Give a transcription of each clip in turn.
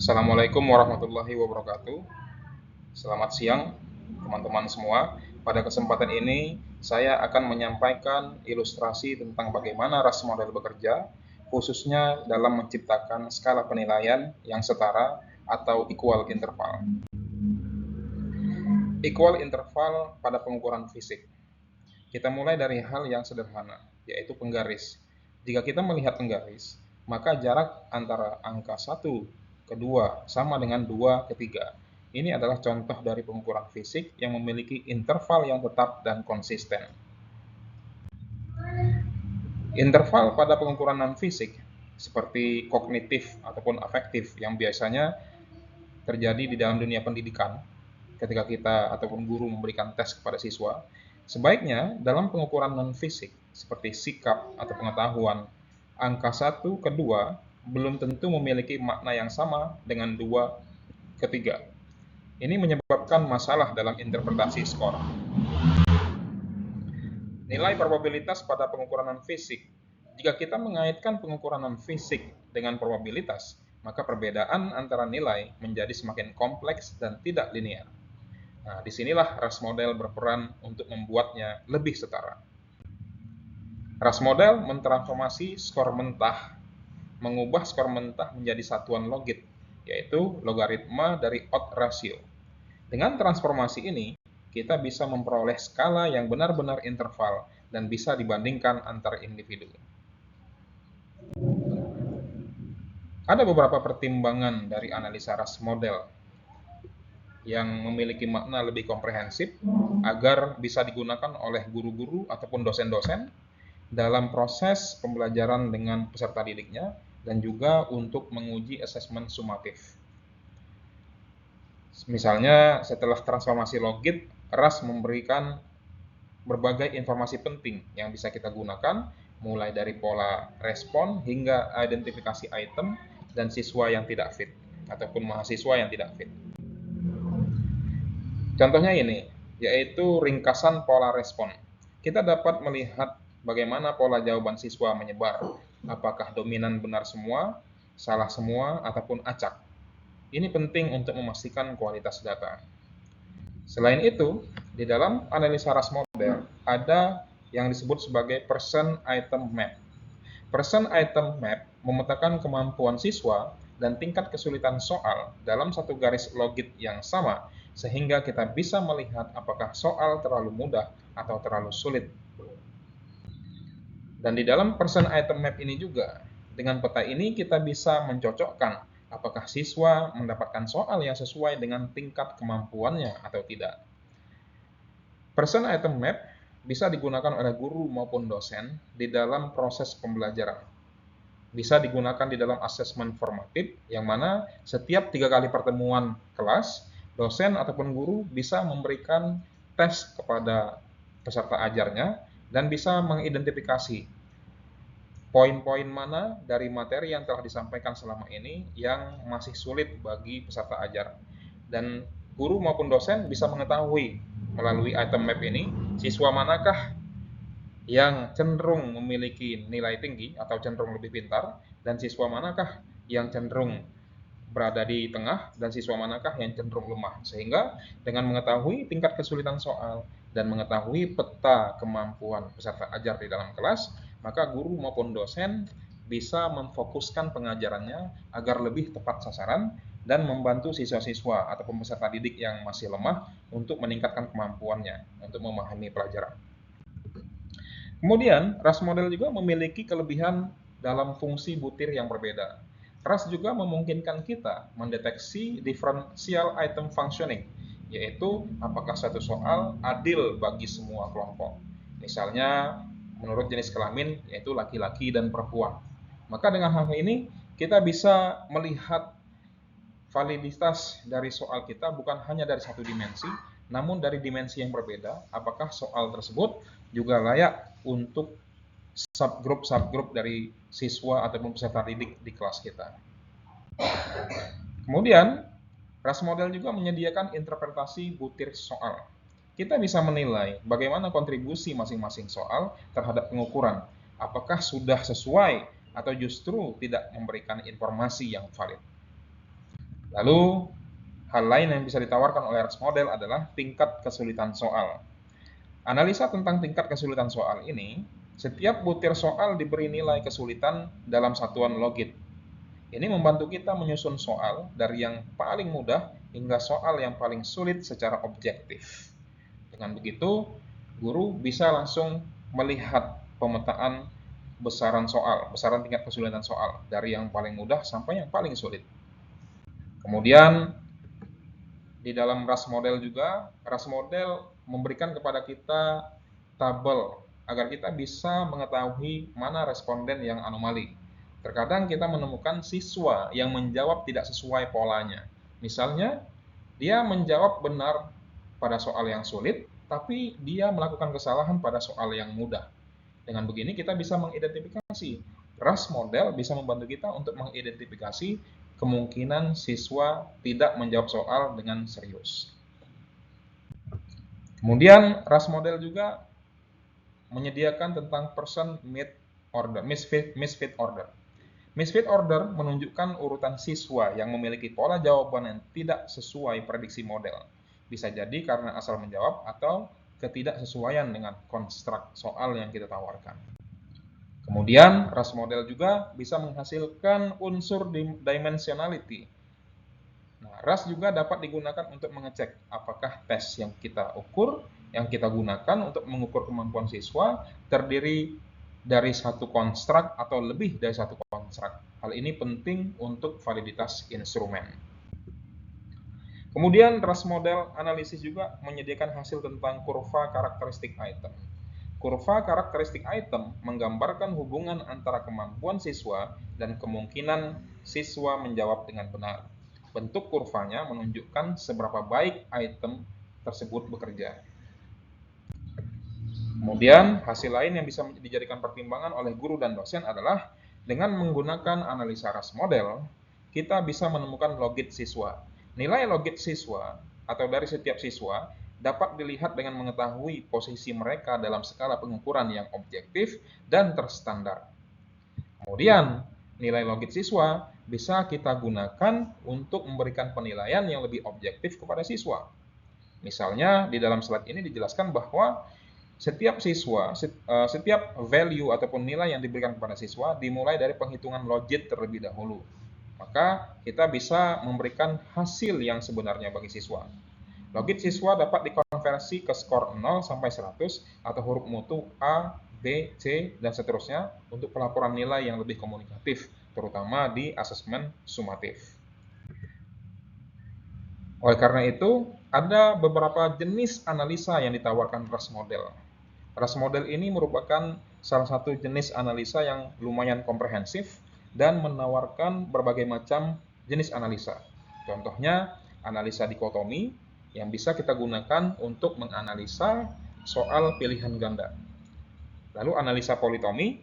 Assalamualaikum warahmatullahi wabarakatuh. Selamat siang, teman-teman semua. Pada kesempatan ini, saya akan menyampaikan ilustrasi tentang bagaimana ras model bekerja, khususnya dalam menciptakan skala penilaian yang setara atau equal interval. Equal interval pada pengukuran fisik. Kita mulai dari hal yang sederhana, yaitu penggaris. Jika kita melihat penggaris, maka jarak antara angka 1 ke 2 sama dengan 2 ke 3. Ini adalah contoh dari pengukuran fisik yang memiliki interval yang tetap dan konsisten. Interval pada pengukuran non-fisik, seperti kognitif ataupun afektif yang biasanya terjadi di dalam dunia pendidikan, ketika kita ataupun guru memberikan tes kepada siswa, sebaiknya dalam pengukuran non-fisik seperti sikap atau pengetahuan, angka 1 ke 2 belum tentu memiliki makna yang sama dengan 2 ke 3. Ini menyebabkan masalah dalam interpretasi skor. Nilai probabilitas pada pengukuran non-fisik. Jika kita mengaitkan pengukuran non-fisik dengan probabilitas, maka perbedaan antara nilai menjadi semakin kompleks dan tidak linear. Nah, disinilah ras model berperan untuk membuatnya lebih setara. Ras model mentransformasi skor mentah, mengubah skor mentah menjadi satuan logit, yaitu logaritma dari odds ratio. Dengan transformasi ini, kita bisa memperoleh skala yang benar-benar interval dan bisa dibandingkan antar individu. Ada beberapa pertimbangan dari analisa ras model yang memiliki makna lebih komprehensif agar bisa digunakan oleh guru-guru ataupun dosen-dosen dalam proses pembelajaran dengan peserta didiknya dan juga untuk menguji asesmen sumatif. Misalnya setelah transformasi logit, ras memberikan berbagai informasi penting yang bisa kita gunakan, mulai dari pola respon hingga identifikasi item dan siswa yang tidak fit ataupun mahasiswa yang tidak fit. Contohnya ini, yaitu ringkasan pola respon. Kita dapat melihat bagaimana pola jawaban siswa menyebar, apakah dominan benar semua, salah semua, ataupun acak. Ini penting untuk memastikan kualitas data. Selain itu, di dalam analisa ras model ada yang disebut sebagai person item map. Person item map memetakan kemampuan siswa dan tingkat kesulitan soal dalam satu garis logit yang sama, sehingga kita bisa melihat apakah soal terlalu mudah atau terlalu sulit. Dan di dalam person item map ini juga, dengan peta ini kita bisa mencocokkan apakah siswa mendapatkan soal yang sesuai dengan tingkat kemampuannya atau tidak. Person item map bisa digunakan oleh guru maupun dosen di dalam proses pembelajaran. Bisa digunakan di dalam asesmen formatif, yang mana setiap 3 kali pertemuan kelas, dosen ataupun guru bisa memberikan tes kepada peserta ajarnya dan bisa mengidentifikasi poin-poin mana dari materi yang telah disampaikan selama ini yang masih sulit bagi peserta ajar. Dan guru maupun dosen bisa mengetahui melalui item map ini, siswa manakah yang cenderung memiliki nilai tinggi atau cenderung lebih pintar, dan siswa manakah yang cenderung berada di tengah, dan siswa manakah yang cenderung lemah. Sehingga dengan mengetahui tingkat kesulitan soal dan mengetahui peta kemampuan peserta ajar di dalam kelas, maka guru maupun dosen bisa memfokuskan pengajarannya agar lebih tepat sasaran dan membantu siswa-siswa ataupun peserta didik yang masih lemah untuk meningkatkan kemampuannya untuk memahami pelajaran. Kemudian, ras model juga memiliki kelebihan dalam fungsi butir yang berbeda. Ras juga memungkinkan kita mendeteksi differential item functioning, yaitu apakah satu soal adil bagi semua kelompok. Misalnya, menurut jenis kelamin, yaitu laki-laki dan perempuan. Maka dengan hal ini, kita bisa melihat validitas dari soal kita bukan hanya dari satu dimensi, namun dari dimensi yang berbeda, apakah soal tersebut juga layak untuk subgrup dari siswa ataupun peserta didik di kelas kita. Kemudian, ras model juga menyediakan interpretasi butir soal. Kita bisa menilai bagaimana kontribusi masing-masing soal terhadap pengukuran. Apakah sudah sesuai atau justru tidak memberikan informasi yang valid. Lalu, hal lain yang bisa ditawarkan oleh RAS model adalah tingkat kesulitan soal. Analisa tentang tingkat kesulitan soal ini, setiap butir soal diberi nilai kesulitan dalam satuan logit. Ini membantu kita menyusun soal dari yang paling mudah hingga soal yang paling sulit secara objektif. Dengan begitu, guru bisa langsung melihat pemetaan besaran tingkat kesulitan soal dari yang paling mudah sampai yang paling sulit. Kemudian di dalam RAS model juga, RAS model memberikan kepada kita tabel agar kita bisa mengetahui mana responden yang anomali. Terkadang kita menemukan siswa yang menjawab tidak sesuai polanya. Misalnya, dia menjawab benar pada soal yang sulit, tapi dia melakukan kesalahan pada soal yang mudah. Dengan begini kita bisa mengidentifikasi. RAS model bisa membantu kita untuk mengidentifikasi kemungkinan siswa tidak menjawab soal dengan serius. Kemudian RAS model juga menyediakan tentang person misfit order. Misfit order menunjukkan urutan siswa yang memiliki pola jawaban yang tidak sesuai prediksi model. Bisa jadi karena asal menjawab atau ketidaksesuaian dengan konstruk soal yang kita tawarkan. Kemudian, RAS model juga bisa menghasilkan unsur dimensionality. Nah, RAS juga dapat digunakan untuk mengecek apakah tes yang kita gunakan untuk mengukur kemampuan siswa terdiri dari satu konstruk atau lebih dari satu konstruk. Hal ini penting untuk validitas instrumen. Kemudian RAS model analisis juga menyediakan hasil tentang kurva karakteristik item. Kurva karakteristik item menggambarkan hubungan antara kemampuan siswa dan kemungkinan siswa menjawab dengan benar. Bentuk kurvanya menunjukkan seberapa baik item tersebut bekerja. Kemudian, hasil lain yang bisa dijadikan pertimbangan oleh guru dan dosen adalah dengan menggunakan analisa RAS model, kita bisa menemukan logit siswa. Nilai logit siswa atau dari setiap siswa dapat dilihat dengan mengetahui posisi mereka dalam skala pengukuran yang objektif dan terstandar. Kemudian, nilai logit siswa bisa kita gunakan untuk memberikan penilaian yang lebih objektif kepada siswa. Misalnya, di dalam slide ini dijelaskan bahwa setiap value ataupun nilai yang diberikan kepada siswa dimulai dari penghitungan logit terlebih dahulu. Maka kita bisa memberikan hasil yang sebenarnya bagi siswa. Logit siswa dapat dikonversi ke skor 0 sampai 100 atau huruf mutu A, B, C, dan seterusnya untuk pelaporan nilai yang lebih komunikatif, terutama di asesmen sumatif. Oleh karena itu, ada beberapa jenis analisa yang ditawarkan RAS model. RAS model ini merupakan salah satu jenis analisa yang lumayan komprehensif dan menawarkan berbagai macam jenis analisa. Contohnya, analisa dikotomi yang bisa kita gunakan untuk menganalisa soal pilihan ganda. Lalu analisa politomi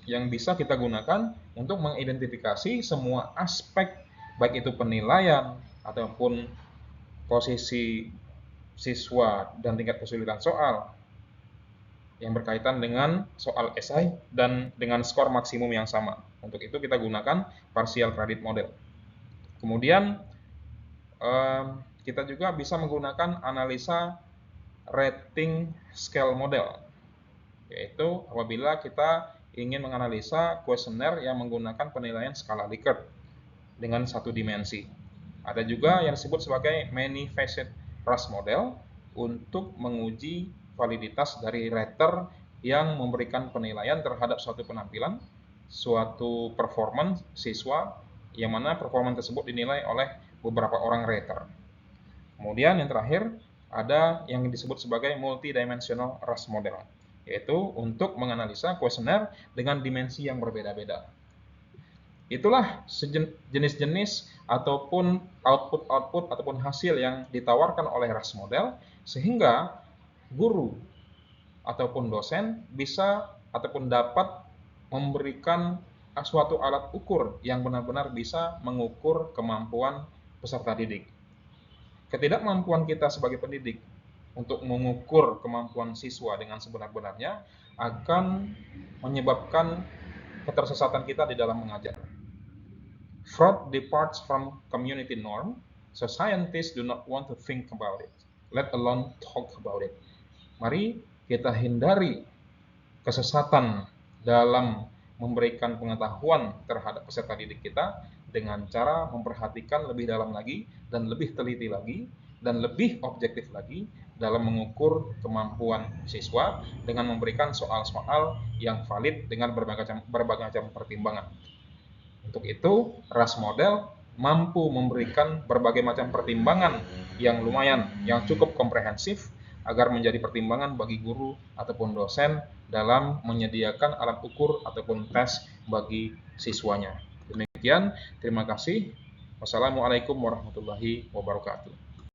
yang bisa kita gunakan untuk mengidentifikasi semua aspek baik itu penilaian ataupun posisi siswa dan tingkat kesulitan soal yang berkaitan dengan soal esai dan dengan skor maksimum yang sama. Untuk itu kita gunakan partial credit model. Kemudian kita juga bisa menggunakan analisa rating scale model, yaitu apabila kita ingin menganalisa kuesioner yang menggunakan penilaian skala Likert dengan satu dimensi. Ada juga yang disebut sebagai many facet RAS model untuk menguji validitas dari rater yang memberikan penilaian terhadap suatu penampilan, suatu performance siswa, yang mana performance tersebut dinilai oleh beberapa orang rater. Kemudian yang terakhir, ada yang disebut sebagai multidimensional RAS model, yaitu untuk menganalisa kuesioner dengan dimensi yang berbeda-beda. Itulah jenis-jenis ataupun output ataupun hasil yang ditawarkan oleh RAS model, sehingga guru ataupun dosen bisa ataupun dapat memberikan suatu alat ukur yang benar-benar bisa mengukur kemampuan peserta didik. Ketidakmampuan kita sebagai pendidik untuk mengukur kemampuan siswa dengan sebenar-benarnya akan menyebabkan ketersesatan kita di dalam mengajar. Fraud departs from community norm, so scientists do not want to think about it, let alone talk about it. Mari kita hindari kesesatan dalam memberikan pengetahuan terhadap peserta didik kita dengan cara memperhatikan lebih dalam lagi dan lebih teliti lagi dan lebih objektif lagi dalam mengukur kemampuan siswa dengan memberikan soal-soal yang valid dengan berbagai macam pertimbangan. Untuk itu, RAS model mampu memberikan berbagai macam pertimbangan yang lumayan, yang cukup komprehensif agar menjadi pertimbangan bagi guru ataupun dosen dalam menyediakan alat ukur ataupun tes bagi siswanya. Demikian, terima kasih. Wassalamualaikum warahmatullahi wabarakatuh.